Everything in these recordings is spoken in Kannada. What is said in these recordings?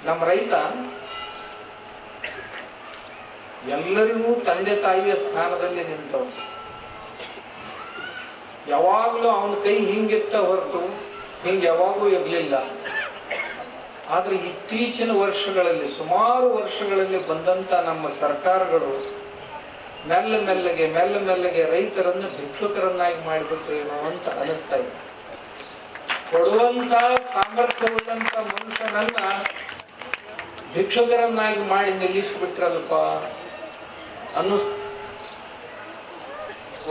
ನಮ್ಮ ರೈತ ಎಲ್ಲರಿಗೂ ತಂದೆ ತಾಯಿಯ ಸ್ಥಾನದಲ್ಲಿ ನಿಂತವ. ಯಾವಾಗಲೂ ಅವನ ಕೈ ಹಿಂಗಿತ್ತ ಹೊರತು ಹಿಂಗೆ ಯಾವಾಗೂ ಇರಲಿಲ್ಲ. ಆದರೆ ಇತ್ತೀಚಿನ ವರ್ಷಗಳಲ್ಲಿ, ಸುಮಾರು ವರ್ಷಗಳಲ್ಲಿ ಬಂದಂಥ ನಮ್ಮ ಸರ್ಕಾರಗಳು ಮೆಲ್ಲ ಮೆಲ್ಲಗೆ ರೈತರನ್ನು ಭಿಕ್ಷುಕರನ್ನಾಗಿ ಮಾಡಿಬಿಟ್ರೇನೋ ಅಂತ ಅನಿಸ್ತಾ ಇದೆ. ಕೊಡುವಂಥ ಸಾಮರ್ಥ್ಯವುಳ್ಳಂಥ ಮನುಷ್ಯನನ್ನ ಭಿಕ್ಷುಕರನ್ನಾಗಿ ಮಾಡಿ ನಿಲ್ಲಿಸಿಬಿಟ್ರಲ್ಪ ಅನ್ನೋ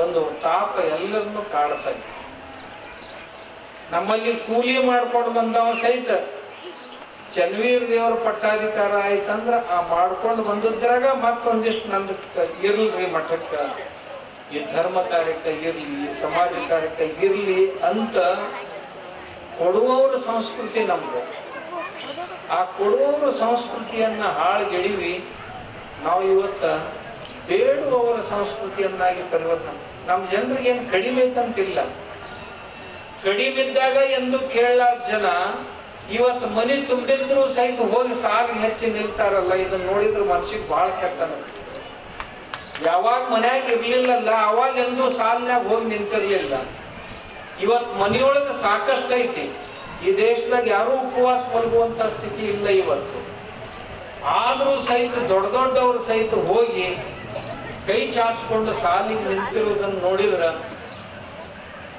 ಒಂದು ತಾಪ ಎಲ್ಲರನ್ನು ಕಾಡ್ತಾ ಇದೆ. ನಮ್ಮಲ್ಲಿ ಕೂಲಿ ಮಾಡ್ಕೊಂಡು ಬಂದವ ಸಹಿತ ಚನ್ವೀರ್ ದೇವರ ಪಟ್ಟಾಧಿಕಾರ ಆಯ್ತಂದ್ರ ಆ ಮಾಡ್ಕೊಂಡು ಬಂದಿದ್ರಾಗ ಮತ್ತೊಂದಿಷ್ಟು ನಂದು ಇರ್ಲ್ರಿ ಮಠಕ್ಕೆ, ಈ ಧರ್ಮ ಕಾರ್ಯಕ್ಕೆ ಇರ್ಲಿ, ಈ ಸಮಾಜ ಕಾರ್ಯಕ್ಕೆ ಇರ್ಲಿ ಅಂತ ಕೊಡುವವರ ಸಂಸ್ಕೃತಿ ನಮ್ದು. ಆ ಕೊಡುವವರ ಸಂಸ್ಕೃತಿಯನ್ನ ಹಾಳುಗೆಡಿವಿ ನಾವು ಇವತ್ತ ಬೇಡುವವರ ಸಂಸ್ಕೃತಿಯನ್ನಾಗಿ ಪರಿವರ್ತನೆ. ನಮ್ಮ ಜನರಿಗೆ ಏನು ಕಡಿಮೆ ಐತಂತಿಲ್ಲ. ಕಡಿಮೆ ಇದ್ದಾಗ ಎಂದು ಕೇಳಲಾರ ಜನ ಇವತ್ತು ಮನೆ ತುಂಬಿದ್ರು ಸಹಿತ ಹೋಗಿ ಸಾಲಿಗೆ ಹೆಚ್ಚಿ ನಿಲ್ತಾರಲ್ಲ, ಇದನ್ನ ನೋಡಿದ್ರೆ ಮನ್ಸಿಗೆ ಬಹಳ ಕೆಟ್ಟನ. ಯಾವಾಗ ಮನ್ಯಾಗ ಇರ್ಲಿಲ್ಲಲ್ಲ ಅವಾಗ ಎಂದೂ ಸಾಲಿನಾಗ ಹೋಗಿ ನಿಂತಿರ್ಲಿಲ್ಲ. ಇವತ್ತು ಮನೆಯೊಳಗೆ ಸಾಕಷ್ಟು ಐತಿ. ಈ ದೇಶದಾಗ ಯಾರೂ ಉಪವಾಸ ಮಲಗುವಂತ ಸ್ಥಿತಿ ಇಲ್ಲ ಇವತ್ತು. ಆದ್ರೂ ಸಹಿತ ದೊಡ್ಡವರು ಸಹಿತ ಹೋಗಿ ಕೈ ಚಾಚಿಕೊಂಡು ಸಾಲಿಗೆ ನಿಂತಿರುವುದನ್ನು ನೋಡಿದ್ರ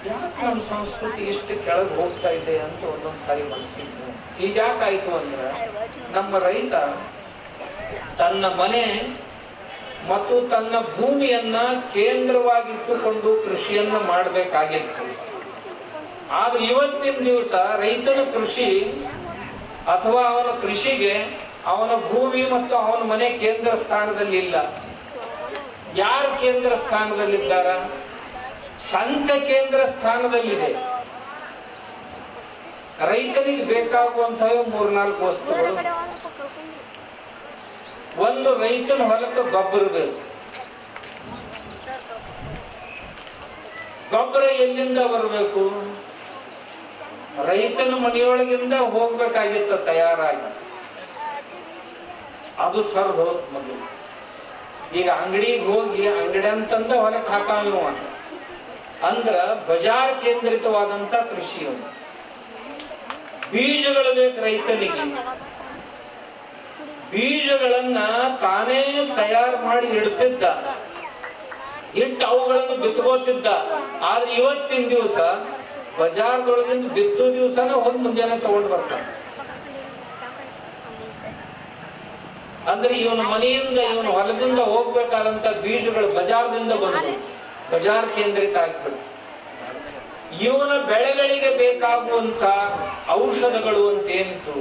ಯಾಕೆ ನಮ್ಮ ಸಂಸ್ಕೃತಿ ಇಷ್ಟು ಕೆಳಗೆ ಹೋಗ್ತಾ ಇದೆ ಅಂತ ಒಂದೊಂದ್ಸಾರಿ ಮನಸ್ಸಿದ್ದು. ಈಗ ಯಾಕಾಯ್ತು ಅಂದ್ರೆ ನಮ್ಮ ರೈತ ತನ್ನ ಮನೆ ಮತ್ತು ತನ್ನ ಭೂಮಿಯನ್ನ ಕೇಂದ್ರವಾಗಿಟ್ಟುಕೊಂಡು ಕೃಷಿಯನ್ನ ಮಾಡಬೇಕಾಗಿತ್ತು. ಆದ್ರೆ ಇವತ್ತಿನ ದಿವಸ ರೈತನ ಕೃಷಿ ಅಥವಾ ಅವನ ಕೃಷಿಗೆ ಅವನ ಭೂಮಿ ಮತ್ತು ಅವನ ಮನೆ ಕೇಂದ್ರ ಸ್ಥಾನದಲ್ಲಿ ಇಲ್ಲ. ಯಾರು ಕೇಂದ್ರ ಸ್ಥಾನದಲ್ಲಿದ್ದಾರ? ಸಂತ ಕೇಂದ್ರ ಸ್ಥಾನದಲ್ಲಿದೆ. ರೈತನಿಗೆ ಬೇಕಾಗುವಂತಹ 3-4 ವಸ್ತುಗಳು. ಒಂದು, ರೈತನ ಹೊಲಕ್ಕೆ ಗೊಬ್ಬರ ಬೇಕು. ಗೊಬ್ಬರ ಎಲ್ಲಿಂದ ಬರಬೇಕು? ರೈತನ ಮನೆಯೊಳಗಿಂದ ಹೋಗ್ಬೇಕಾಗಿತ್ತು ತಯಾರಾಗಿ. ಅದು ಸರ್ದು ಹೋದ್ ಮೊದಲು. ಈಗ ಅಂಗಡಿಗೆ ಹೋಗಿ ಅಂಗಡಿ ಅಂತಂದ ಹೊಲಕ್ಕೆ ಹಾಕಾವ ಅಂದ್ರ ಬಜಾರ್ ಕೇಂದ್ರಿತವಾದಂತ ಕೃಷಿ. ಬೀಜಗಳು ಬೇಕು ರೈತನಿಗೆ. ಬೀಜಗಳನ್ನ ತಾನೇ ತಯಾರು ಮಾಡಿ ಇಡ್ತಿದ್ದ, ಇಟ್ಟು ಅವುಗಳನ್ನು ಬಿತ್ಕೋತಿದ್ದ. ಆದ್ರೆ ಇವತ್ತಿನ ದಿವಸ ಬಜಾರ್ದೊಳಗಿಂದ ಬಿತ್ತೋ ದಿವಸನ ಹೋಗಿ ಮುಂಜಾನೆ ತಗೊಂಡು ಬರ್ತಾನೆ. ಅಂದ್ರೆ ಇವನ ಮನೆಯಿಂದ ಇವನ ಹೊಲದಿಂದ ಹೋಗ್ಬೇಕಾದಂತ ಬೀಜಗಳು ಬಜಾರ್ದಿಂದ ಬಂದು ಬಜಾರ್ ಕೇಂದ್ರಿತ ಆಗ್ಬಿಡ್ತು. ಇವನ ಬೆಳೆಗಳಿಗೆ ಬೇಕಾಗುವಂತ ಔಷಧಗಳು ಅಂತ ಏನಿತ್ತು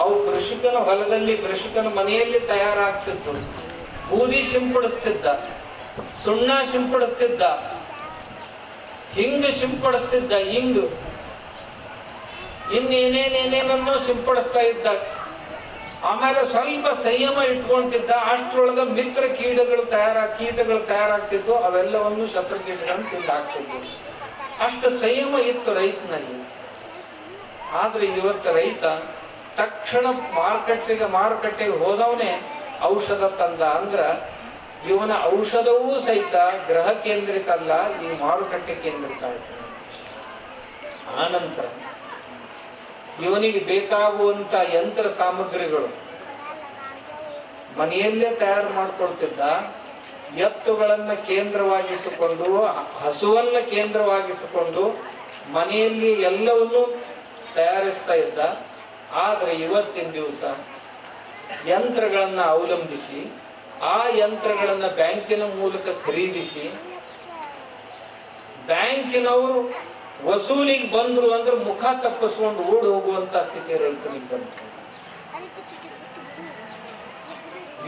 ಅವು ಕೃಷಿಕನ ಹೊಲದಲ್ಲಿ, ಕೃಷಿಕನ ಮನೆಯಲ್ಲಿ ತಯಾರಾಗ್ತಿತ್ತು. ಬೂದಿ ಸಿಂಪಡಿಸ್ತಿದ್ದ, ಸುಣ್ಣ ಸಿಂಪಡಿಸ್ತಿದ್ದ, ಹಿಂಗ್ ಸಿಂಪಡಿಸ್ತಿದ್ದ, ಇನ್ನೇನೇನೇನೇನನ್ನೋ ಸಿಂಪಡಿಸ್ತಾ ಇದ್ದ. ಆಮೇಲೆ ಸ್ವಲ್ಪ ಸಂಯಮ ಇಟ್ಕೊಂತಿದ್ದ. ಅಷ್ಟರೊಳಗ ಮಿತ್ರ ಕೀಟಗಳು ತಯಾರಾಗ್ತಿದ್ವು. ಅವೆಲ್ಲವನ್ನು ಶತ್ರುಕೀಟಗಳನ್ನು ತಿಂದಾಕ್ತಿದ್ವು. ಅಷ್ಟು ಸಂಯಮ ಇತ್ತು ರೈತನಲ್ಲಿ. ಆದ್ರೆ ಇವತ್ತು ರೈತ ತಕ್ಷಣ ಮಾರುಕಟ್ಟೆಗೆ ಹೋದವನೇ ಔಷಧ ತಂದ ಅಂದ್ರ ಇವನ ಔಷಧವೂ ಸಹಿತ ಗ್ರಹ ಕೇಂದ್ರಿತ ಅಲ್ಲ, ಈ ಮಾರುಕಟ್ಟೆ ಕೇಂದ್ರಿತ ಆಯ್ತು. ಆನಂತರ ಇವನಿಗೆ ಬೇಕಾಗುವಂತ ಯಂತ್ರ ಸಾಮಗ್ರಿಗಳು ಮನೆಯಲ್ಲೇ ತಯಾರು ಮಾಡ್ಕೊಳ್ತಿದ್ದ. ಎತ್ತುಗಳನ್ನ ಕೇಂದ್ರವಾಗಿಟ್ಟುಕೊಂಡು, ಹಸುವನ್ನ ಕೇಂದ್ರವಾಗಿಟ್ಟುಕೊಂಡು ಮನೆಯಲ್ಲಿ ಎಲ್ಲವನ್ನೂ ತಯಾರಿಸ್ತಾ ಇದ್ದ. ಆದ್ರೆ ಇವತ್ತಿನ ದಿವಸ ಯಂತ್ರಗಳನ್ನ ಅವಲಂಬಿಸಿ, ಆ ಯಂತ್ರಗಳನ್ನ ಬ್ಯಾಂಕಿನ ಮೂಲಕ ಖರೀದಿಸಿ, ಬ್ಯಾಂಕಿನವರು ವಸೂಲಿಗೆ ಬಂದ್ರು ಅಂದ್ರೆ ಮುಖ ತಪ್ಪಿಸ್ಕೊಂಡು ಓಡಿ ಹೋಗುವಂತ ಸ್ಥಿತಿ ರೈತರಿಗೆ ಬಂತು.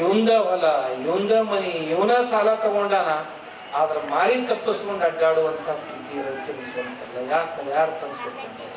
ಇವಂದ ಹೊಲ, ಇವಂದ ಮನಿ, ಇವನ ಸಾಲ ತಗೊಂಡಾನ, ಆದ್ರೆ ಮಾರಿ ತಪ್ಪಿಸ್ಕೊಂಡು ಅಡ್ಡಾಡುವಂತ ಸ್ಥಿತಿ ರೈತರಿಗೆ ಬಂತಲ್ಲ. ಯಾರು ತಂದ್ಕೊಡ್ತಾರೆ?